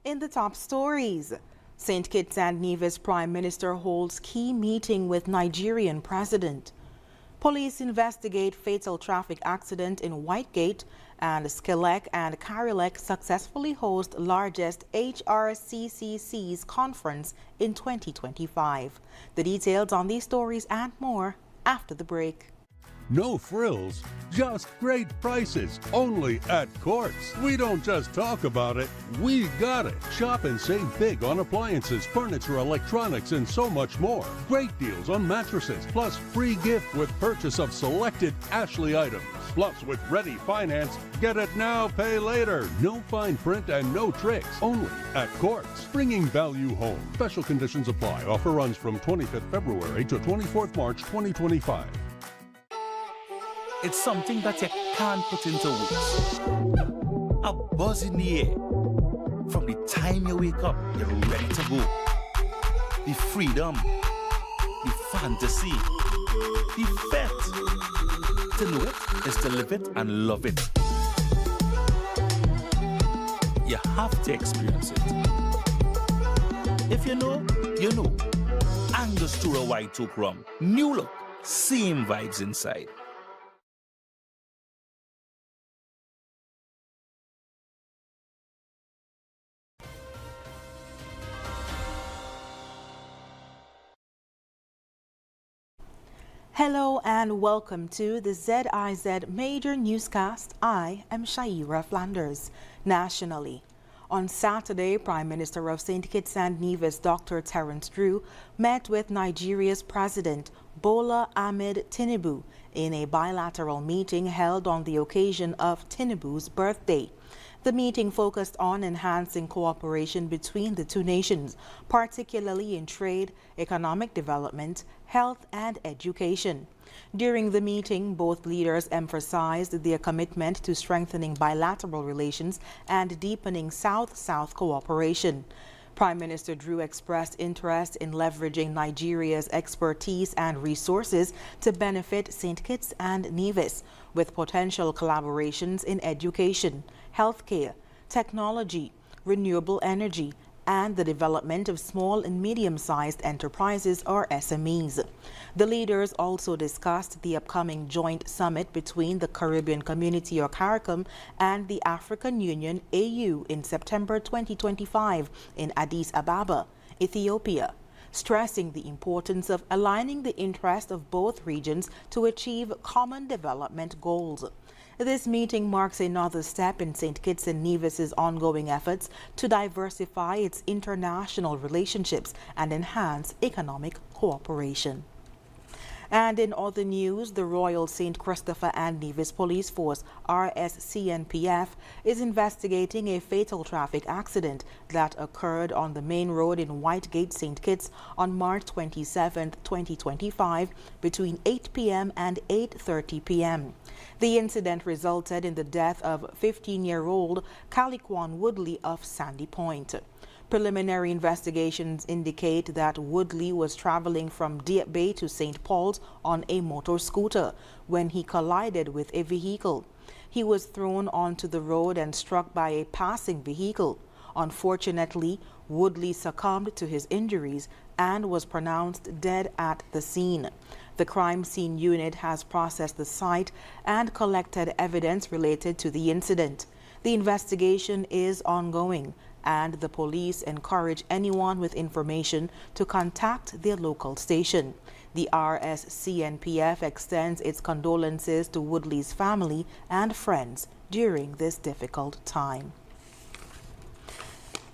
In the top stories, St. Kitts and Nevis Prime Minister holds key meeting with Nigerian President. Police investigate fatal traffic accident in Whitegate, and SKELEC and CARILEC successfully host largest HRCCC's conference in 2025. The details on these stories and more after the break. No frills, just great prices, only at Courts. We don't just talk about it, we got it. Shop and save big on appliances, furniture, electronics, and so much more. Great deals on mattresses, plus free gift with purchase of selected Ashley items. Plus, with Ready Finance, get it now, pay later. No fine print and no tricks, only at Courts. Bringing value home. Special conditions apply. Offer runs from 25th February to 24th March 2025. It's something that you can't put into words. A buzz in the air. From the time you wake up, you're ready to go. The freedom, the fantasy, the fete. To know it is to live it and love it. You have to experience it. If you know, you know. Angostura White Oak Rum. New look, same vibes inside. Hello and welcome to the ZIZ Major Newscast. I am Shaira Flanders. Nationally, on Saturday, Prime Minister of St. Kitts and Nevis, Dr. Terence Drew, met with Nigeria's President Bola Ahmed Tinubu in a bilateral meeting held on the occasion of Tinubu's birthday. The meeting focused on enhancing cooperation between the two nations, particularly in trade, economic development, health, and education. During the meeting, both leaders emphasized their commitment to strengthening bilateral relations and deepening South-South cooperation. Prime Minister Drew expressed interest in leveraging Nigeria's expertise and resources to benefit St. Kitts and Nevis, with potential collaborations in education, healthcare, technology, renewable energy, and the development of small and medium-sized enterprises or SMEs. The leaders also discussed the upcoming joint summit between the Caribbean Community or CARICOM and the African Union AU in September 2025 in Addis Ababa, Ethiopia, stressing the importance of aligning the interests of both regions to achieve common development goals. This meeting marks another step in St. Kitts and Nevis's ongoing efforts to diversify its international relationships and enhance economic cooperation. And in other news, the Royal St. Christopher and Nevis Police Force, RSCNPF, is investigating a fatal traffic accident that occurred on the main road in Whitegate, St. Kitts on March 27, 2025, between 8 p.m. and 8:30 p.m. The incident resulted in the death of 15-year-old Caliquan Woodley of Sandy Point. Preliminary investigations indicate that Woodley was traveling from Deep Bay to St. Paul's on a motor scooter when he collided with a vehicle. He was thrown onto the road and struck by a passing vehicle. Unfortunately, Woodley succumbed to his injuries and was pronounced dead at the scene. The crime scene unit has processed the site and collected evidence related to the incident. The investigation is ongoing, and the police encourage anyone with information to contact their local station. The RSCNPF extends its condolences to Woodley's family and friends during this difficult time.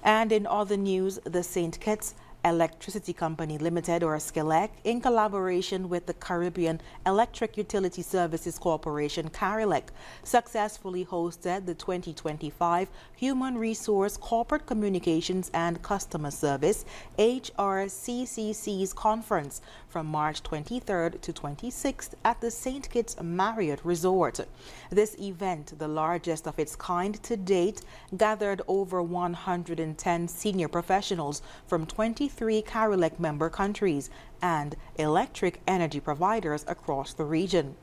And in other news, the St. Kitts Electricity Company Limited, or SKELEC, in collaboration with the Caribbean Electric Utility Services Corporation, CARILEC, successfully hosted the 2025 Human Resource Corporate Communications and Customer Service HRCCC's conference from March 23rd to 26th at the St. Kitts Marriott Resort. This event, the largest of its kind to date, gathered over 110 senior professionals from 23 CARILEC member countries and electric energy providers across the region.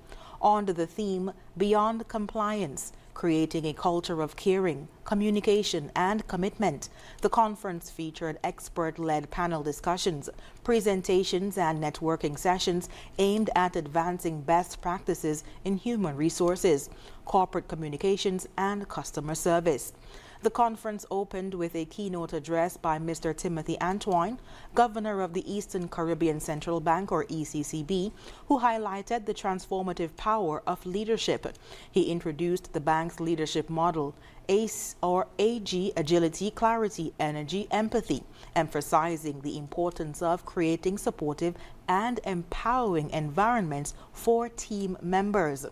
On the theme Beyond Compliance, creating a culture of caring, communication, and commitment. The conference featured expert-led panel discussions, presentations, and networking sessions aimed at advancing best practices in human resources, corporate communications, and customer service. The conference opened with a keynote address by Mr. Timothy Antoine, Governor of the Eastern Caribbean Central Bank, or ECCB, who highlighted the transformative power of leadership. He introduced the bank's leadership model, ACE or AG, Agility, Clarity, Energy, Empathy, emphasizing the importance of creating supportive and empowering environments for team members.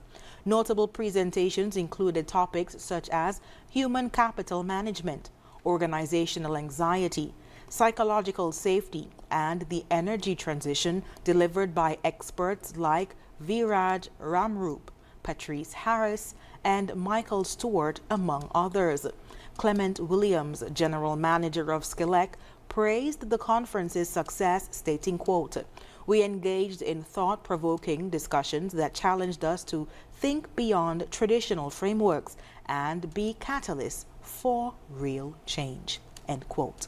Notable presentations included topics such as human capital management, organizational anxiety, psychological safety, and the energy transition, delivered by experts like Viraj Ramroop, Patrice Harris, and Michael Stewart, among others. Clement Williams, General Manager of SKELEC, praised the conference's success, stating, quote, "We engaged in thought-provoking discussions that challenged us to think beyond traditional frameworks and be catalysts for real change," end quote.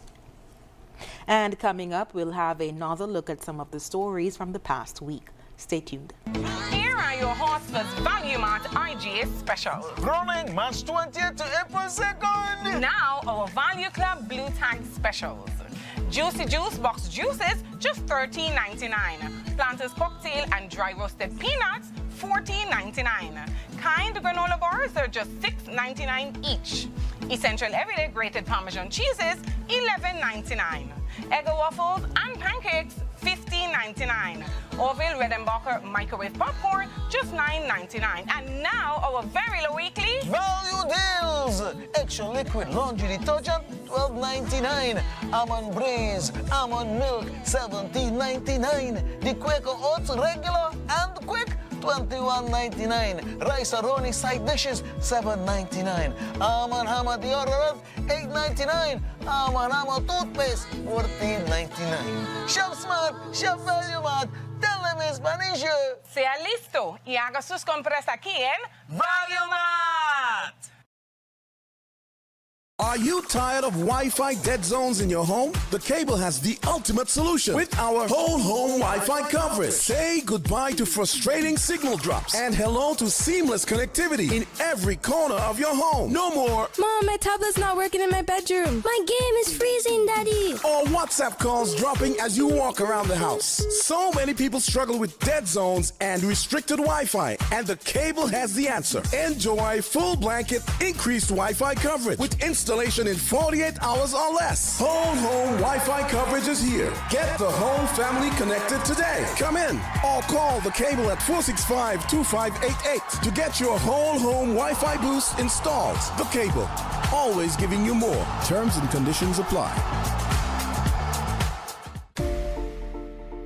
And coming up, we'll have another look at some of the stories from the past week. Stay tuned. Here are your Hotspurs Value Mart IGA specials. Running March 20th to April 2nd. Now our Value Club Blue Tag specials. Juicy Juice box juices, just $13.99. Planters cocktail and dry roasted peanuts, $14.99. Kind granola bars are just $6.99 each. Essential everyday grated Parmesan cheeses, $11.99. Egg waffles and pancakes, $15.99. Orville Redenbacher microwave popcorn, just $9.99. And now our very low weekly Value deals. Extra liquid laundry detergent, $12.99. Almond Braise, almond milk, $17.99. The Quaker Oats regular and quick, $21.99. Rice-A-Roni side dishes, $7.99. Almond Hammer deodorant, $8.99. Almond Hammer toothpaste, $14.99. Shop Smart, Shop Value Mart. Tell them in Spanish. sea listo y haga sus compras aquí en Value Mart. Are you tired of Wi-Fi dead zones in your home? The Cable has the ultimate solution with our whole home Wi-Fi coverage. Say goodbye to frustrating signal drops and hello to seamless connectivity in every corner of your home. No more Mom, my tablet's not working in my bedroom. My game is freezing, Daddy. or WhatsApp calls dropping as you walk around the house. So many people struggle with dead zones and restricted Wi-Fi, and the Cable has the answer. Enjoy full blanket increased Wi-Fi coverage with installation in 48 hours or less. Whole home Wi-Fi coverage is here. Get the whole family connected today. Come in or call the Cable at 465-2588 to get your whole home Wi-Fi boost installed. The Cable, always giving you more. Terms and conditions apply.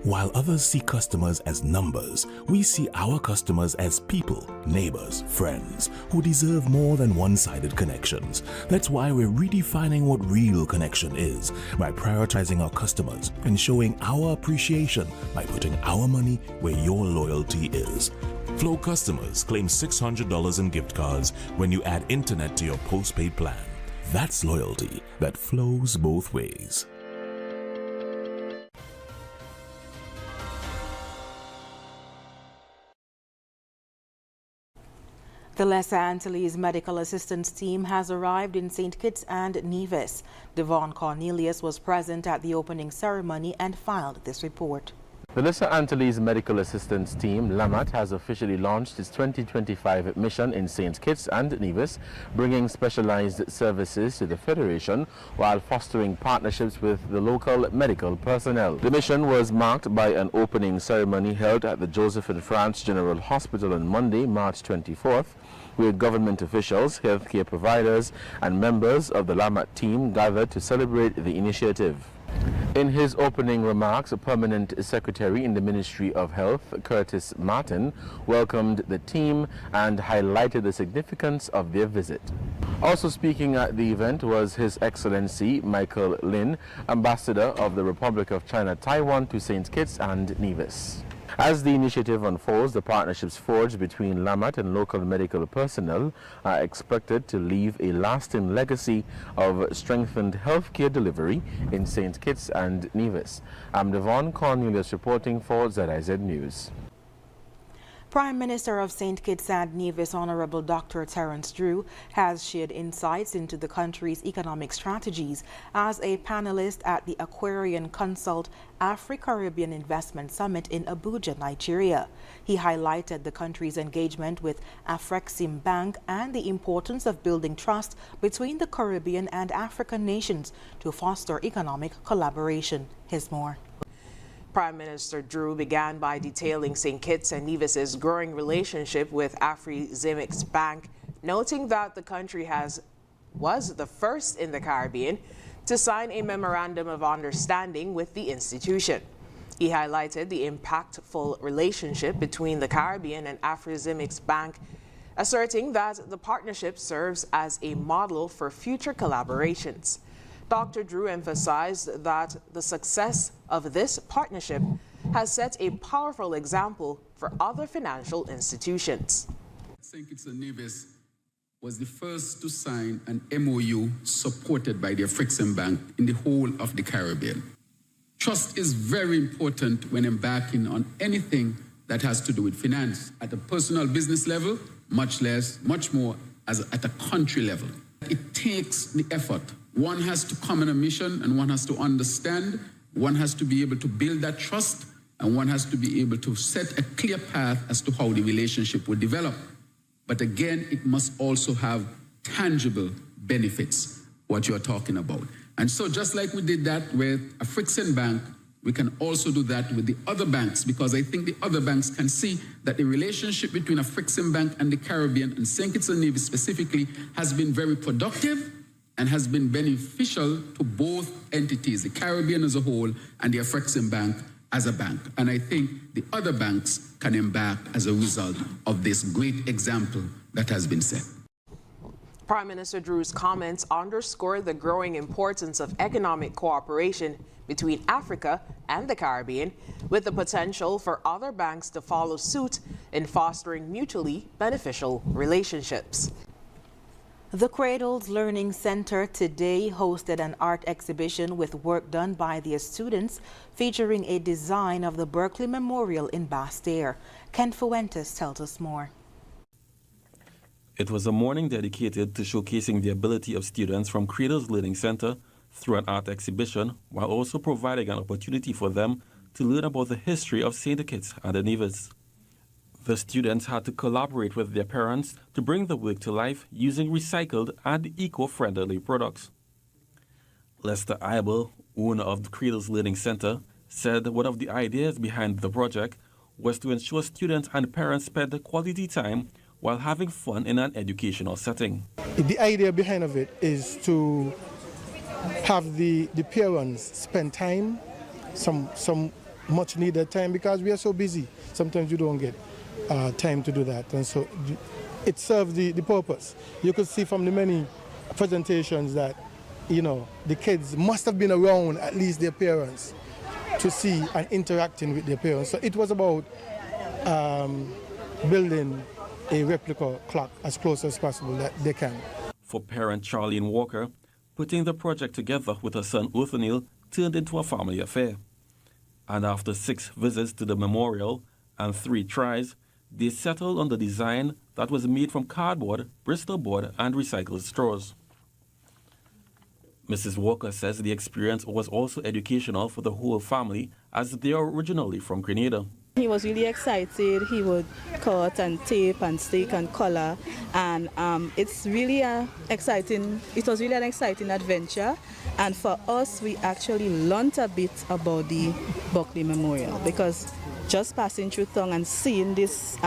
While others see customers as numbers, we see our customers as people, neighbors, friends, who deserve more than one-sided connections. That's why we're redefining what real connection is by prioritizing our customers and showing our appreciation by putting our money where your loyalty is. Flow customers claim $600 in gift cards when you add internet to your postpaid plan. That's loyalty that flows both ways. The Lesser Antilles Medical Assistance Team has arrived in St. Kitts and Nevis. Devon Cornelius was present at the opening ceremony and filed this report. The Lesser Antilles Medical Assistance Team, LAMAT, has officially launched its 2025 mission in St. Kitts and Nevis, bringing specialized services to the Federation while fostering partnerships with the local medical personnel. The mission was marked by an opening ceremony held at the Joseph and France General Hospital on Monday, March 24th, where government officials, healthcare providers, and members of the LAMAT team gathered to celebrate the initiative. In his opening remarks, a permanent secretary in the Ministry of Health, Curtis Martin, welcomed the team and highlighted the significance of their visit. Also speaking at the event was His Excellency Michael Lin, Ambassador of the Republic of China Taiwan to St. Kitts and Nevis. As the initiative unfolds, the partnerships forged between LAMAT and local medical personnel are expected to leave a lasting legacy of strengthened healthcare delivery in St. Kitts and Nevis. I'm Devon Cornelius reporting for ZIZ News. Prime Minister of St. Kitts and Nevis, Honorable Dr. Terence Drew, has shared insights into the country's economic strategies as a panelist at the Aquarian Consult Afro-Caribbean Investment Summit in Abuja, Nigeria. He highlighted the country's engagement with Afrexim Bank and the importance of building trust between the Caribbean and African nations to foster economic collaboration. Here's more. Prime Minister Drew began by detailing St. Kitts and Nevis's growing relationship with Afrexim Bank, noting that the country was the first in the Caribbean to sign a memorandum of understanding with the institution. He highlighted the impactful relationship between the Caribbean and Afrexim Bank, asserting that the partnership serves as a model for future collaborations. Dr. Drew emphasized that the success of this partnership has set a powerful example for other financial institutions. St. Kitts and Nevis was the first to sign an MOU supported by the Afrexim Bank in the whole of the Caribbean. Trust is very important when embarking on anything that has to do with finance at a personal business level, much more as at a country level. It takes the effort. One has to come on a mission and one has to understand, one has to be able to build that trust, and one has to be able to set a clear path as to how the relationship will develop. But again, it must also have tangible benefits, what you're talking about. And so just like we did that with Afrexim Bank, we can also do that with the other banks, because I think the other banks can see that the relationship between Afrexim Bank and the Caribbean, and St. Kitts and Nevis specifically, has been very productive and has been beneficial to both entities, the Caribbean as a whole and the Afrexim Bank as a bank. And I think the other banks can embark as a result of this great example that has been set. Prime Minister Drew's comments underscore the growing importance of economic cooperation between Africa and the Caribbean, with the potential for other banks to follow suit in fostering mutually beneficial relationships. The Cradles Learning Center today hosted an art exhibition with work done by their students featuring a design of the Berkeley Memorial in Basse-Terre. Ken Fuentes tells us more. It was a morning dedicated to showcasing the ability of students from Cradles Learning Center through an art exhibition, while also providing an opportunity for them to learn about the history of St. Kitts and Nevis. The students had to collaborate with their parents to bring the work to life using recycled and eco-friendly products. Lester Eibel, owner of the Cradles Learning Center, said one of the ideas behind the project was to ensure students and parents spend quality time while having fun in an educational setting. The idea behind of it is to have the parents spend time, some much needed time, because we are so busy. Sometimes you don't get time to do that, and so it serves the purpose. You could see from the many presentations that, you know, the kids must have been around at least their parents to see and interacting with their parents. So it was about building a replica clock as close as possible that they can. For parent Charlene Walker, putting the project together with her son Othniel turned into a family affair. And after 6 visits to the memorial and 3 tries, they settled on the design that was made from cardboard, Bristol board, and recycled straws. Mrs. Walker says the experience was also educational for the whole family, as they are originally from Grenada. He was really excited. He would cut and tape and stick and color, and it's really exciting. It was really an exciting adventure, and for us, we actually learned a bit about the Berkeley Memorial, because just passing through town and seeing this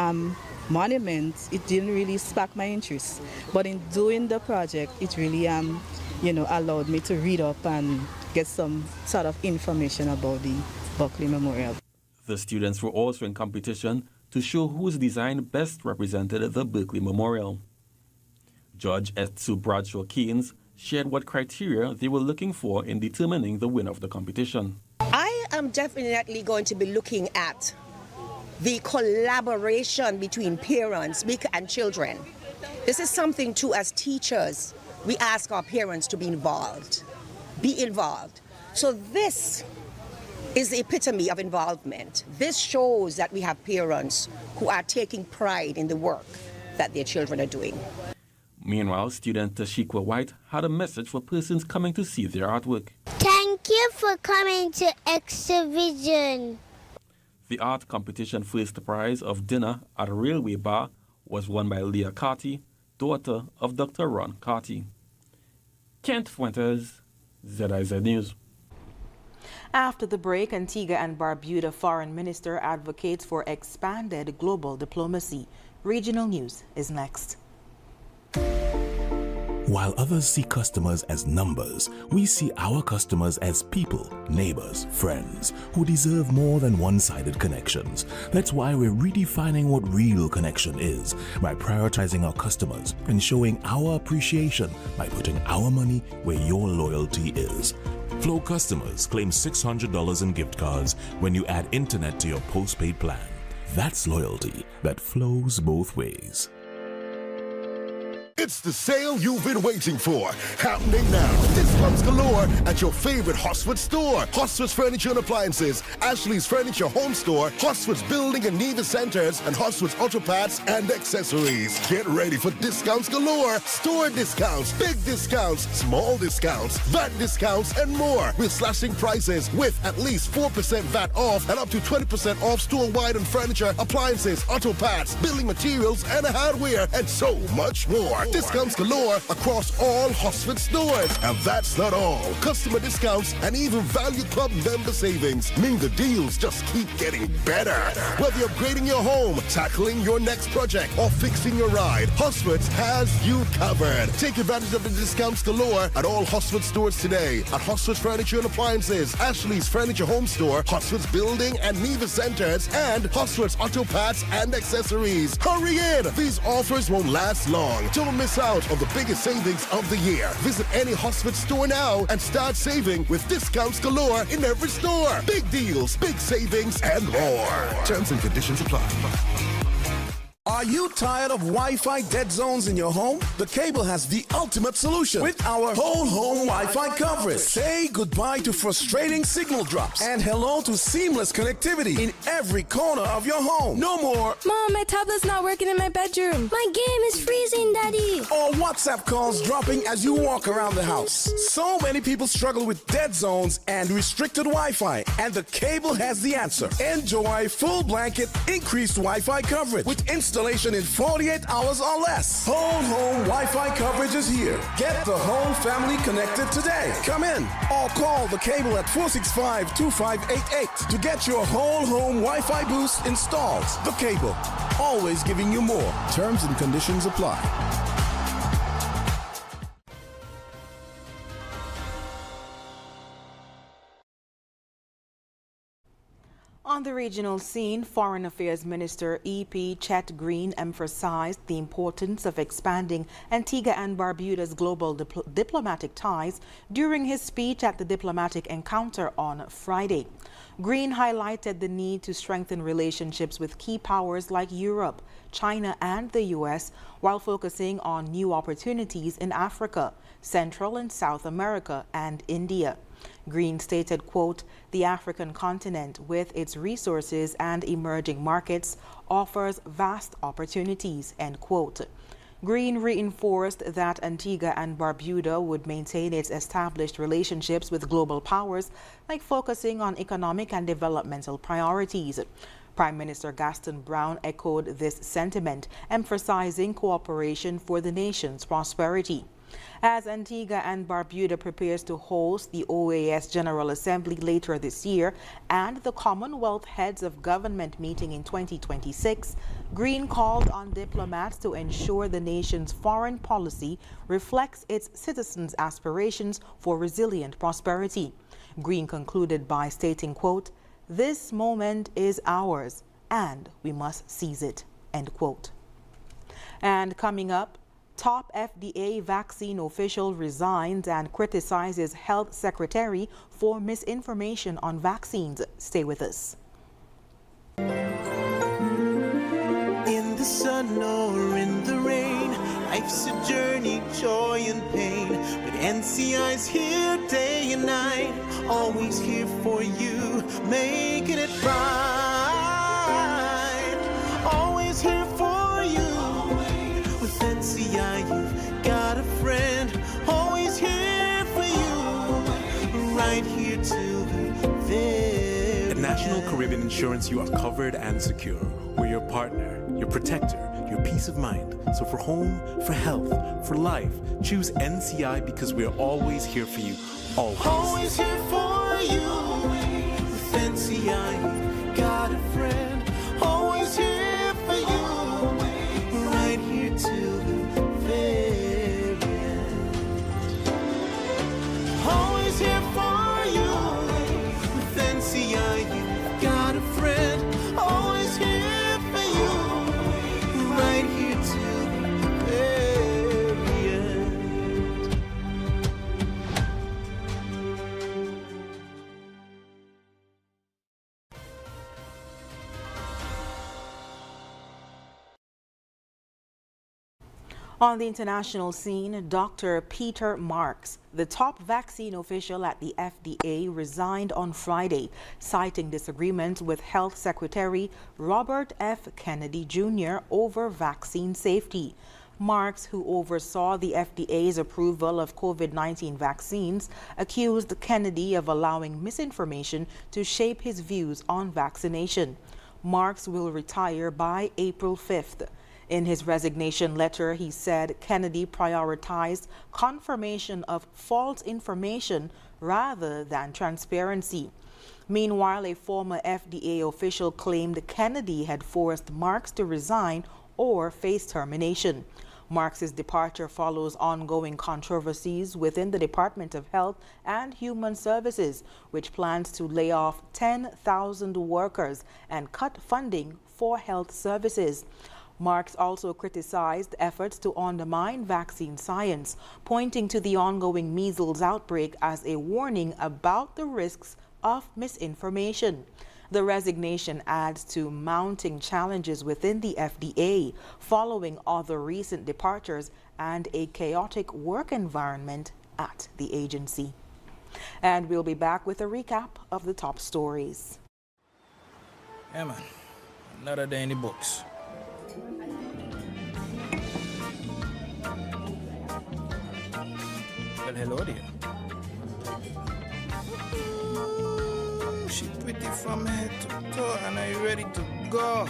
monument, it didn't really spark my interest. But in doing the project, it really allowed me to read up and get some sort of information about the Berkeley Memorial. The students were also in competition to show whose design best represented the Berkeley Memorial. Judge Etsu Bradshaw Keynes shared what criteria they were looking for in determining the winner of the competition. I am definitely going to be looking at the collaboration between parents and children. This is something too, as teachers, we ask our parents to be involved. So this is the epitome of involvement. This shows that we have parents who are taking pride in the work that their children are doing. Meanwhile, student Tashikwa White had a message for persons coming to see their artwork. Thank you for coming to exhibition. The art competition first prize of dinner at a railway bar was won by Leah Carty, daughter of Dr. Ron Carty. Kent Fuentes, ZIZ News. After the break, Antigua and Barbuda Foreign Minister advocates for expanded global diplomacy. Regional News is next. While others see customers as numbers, we see our customers as people, neighbors, friends, who deserve more than one-sided connections. That's why we're redefining what real connection is by prioritizing our customers and showing our appreciation by putting our money where your loyalty is. Flow customers claim $600 in gift cards when you add internet to your postpaid plan. That's loyalty that flows both ways. It's the sale you've been waiting for. Happening now. Discounts galore at your favorite Hosford store. Hosford's Furniture and Appliances, Ashley's Furniture Home Store, Hosford's Building and Nevis Centers, and Hosford's Auto Parts and Accessories. Get ready for discounts galore. Store discounts, big discounts, small discounts, VAT discounts, and more. We're slashing prices with at least 4% VAT off and up to 20% off store-wide on furniture, appliances, auto parts, building materials, and hardware, and so much more. Discounts galore across all Hosford stores. And that's not all. Customer discounts and even Value Club member savings mean the deals just keep getting better. Whether you're upgrading your home, tackling your next project, or fixing your ride, Hosford has you covered. Take advantage of the discounts galore at all Hosford stores today. At Hosford's Furniture and Appliances, Ashley's Furniture Home Store, Hosford's Building and Nevis Centers, and Hosford's Auto Parts and Accessories. Hurry in! These offers won't last long. Don't miss out on the biggest savings of the year. Visit any Hosford store now and start saving with discounts galore in every store. Big deals, big savings, and more. Terms and conditions apply. Are you tired of Wi-Fi dead zones in your home? The Cable has the ultimate solution with our whole home Wi-Fi coverage. Say goodbye to frustrating signal drops and hello to seamless connectivity in every corner of your home. No more Mom, my tablet's not working in my bedroom. My game is freezing, Daddy. or WhatsApp calls dropping as you walk around the house. So many people struggle with dead zones and restricted Wi-Fi, and the Cable has the answer. Enjoy full blanket increased Wi-Fi coverage with installation in 48 hours or less. Whole home Wi-Fi coverage is here. Get the whole family connected today. Come in or call the Cable at 465-2588 to get your whole home Wi-Fi boost installed. The Cable, always giving you more. Terms and conditions apply. On the regional scene, Foreign Affairs Minister E.P. Chet Green emphasized the importance of expanding Antigua and Barbuda's global diplomatic ties during his speech at the diplomatic encounter on Friday. Green highlighted the need to strengthen relationships with key powers like Europe, China, and the U.S., while focusing on new opportunities in Africa, Central and South America, and India. Green stated, quote, "The African continent, with its resources and emerging markets, offers vast opportunities," end quote. Green reinforced that Antigua and Barbuda would maintain its established relationships with global powers, like focusing on economic and developmental priorities. Prime Minister Gaston Brown echoed this sentiment, emphasizing cooperation for the nation's prosperity. As Antigua and Barbuda prepares to host the OAS General Assembly later this year and the Commonwealth Heads of Government meeting in 2026, Green called on diplomats to ensure the nation's foreign policy reflects its citizens' aspirations for resilient prosperity. Green concluded by stating, quote, "This moment is ours and we must seize it," end quote. And coming up, top FDA vaccine official resigns and criticizes health secretary for misinformation on vaccines. Stay with us. sun or in the rain. Life's a journey, joy and pain. But NCI's here day and night, always here for you, making it right. Always here for you. With NCI, you've got a friend. Always here for you, right here till the very At National Caribbean Insurance, you are covered and secure. We're your partner, your protector, your peace of mind. So for home, for health, for life, choose NCI because we're always here for you. Always. Always here for you. With NCI, you've got a friend. Always here for you, right here till the very end. Always here for you. With NCI, you've got a friend. Always here for you, right here till the very end. On the international scene, Dr. Peter Marks, the top vaccine official at the FDA, resigned on Friday, citing disagreements with Health Secretary Robert F. Kennedy Jr. over vaccine safety. Marks, who oversaw the FDA's approval of COVID-19 vaccines, accused Kennedy of allowing misinformation to shape his views on vaccination. Marks will retire by April 5th. In his resignation letter, he said Kennedy prioritized confirmation of false information rather than transparency. Meanwhile, a former FDA official claimed Kennedy had forced Marks to resign or face termination. Marks's departure follows ongoing controversies within the Department of Health and Human Services, which plans to lay off 10,000 workers and cut funding for health services. Marks also criticized efforts to undermine vaccine science, pointing to the ongoing measles outbreak as a warning about the risks of misinformation. The resignation adds to mounting challenges within the FDA following other recent departures and a chaotic work environment at the agency. And we'll be back with a recap of the top stories. Yeah, man. Another day in the books. Well, hello there. She pretty from head to toe, and are you ready to go?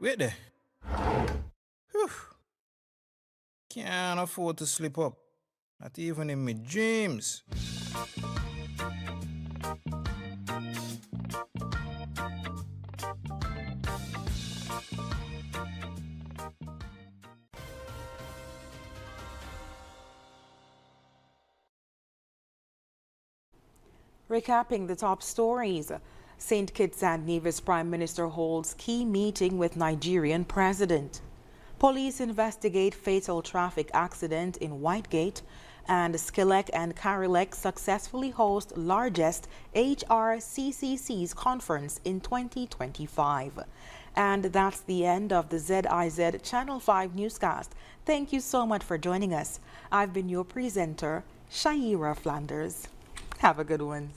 Wait there. Whew. Can't afford to slip up, not even in my dreams. Recapping the top stories, St. Kitts and Nevis Prime Minister holds key meeting with Nigerian President. Police investigate fatal traffic accident in Whitegate, and SKELEC and CARILEC successfully host largest HRCCC's conference in 2025. And that's the end of the ZIZ Channel 5 newscast. Thank you so much for joining us. I've been your presenter, Shaira Flanders. Have a good one.